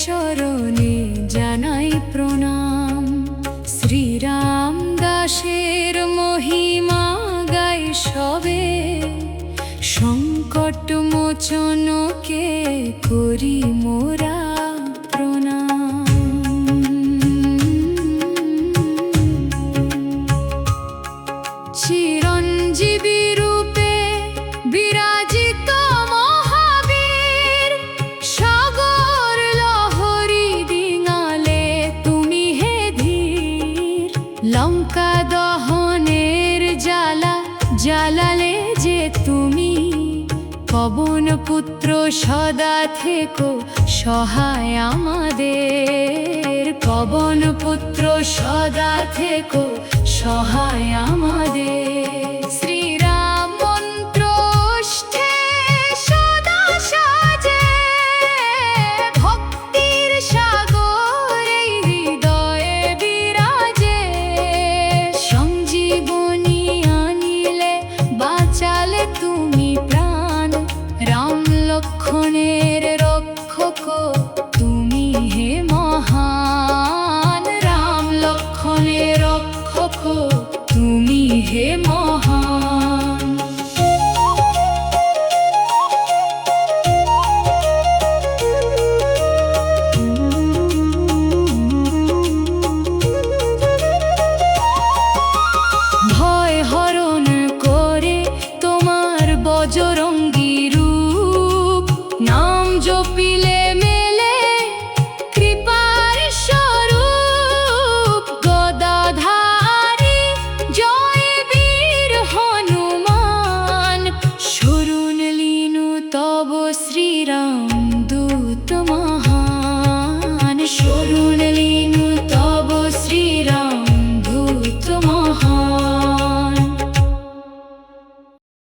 চরণে জানাই প্রণাম। শ্রীরাম দাসের মহিমা গাই সবে, সংকট মোচনকে করি মোরা প্রণাম। চিরঞ্জীবী রূপে বিরাজিত মহাবীর, সাগর লহরী ডিঙালে তুমি হে ধীর। লঙ্কা দহনের জ্বালা জ্বালালে যে তুমি, পবন পুত্র সদা থেকো সহায় আমাদের। পবন পুত্র সদা থেকো সহায় আমাদের। শ্রীরাম মন্ত্র ওষ্ঠে সদা সাজে, ভক্তির সাগর এই হৃদয়ে বিরাজে। সঞ্জীবনী আনিলে বাঁচালে তুমি প্রাণ, রাম লক্ষ্মণের রক্ষক তুমি হে মহান। রাম লক্ষ্মণের রক্ষক তুমি হে মহান। ভয় হরণ করে তোমার বজরঙ্গী রূপ, নাম জপিলে মেলে কৃপার স্বরূপ। গদাধারী জয় বীর হনুমান, শরণ লিনু তব শ্রীরাম দূতমান।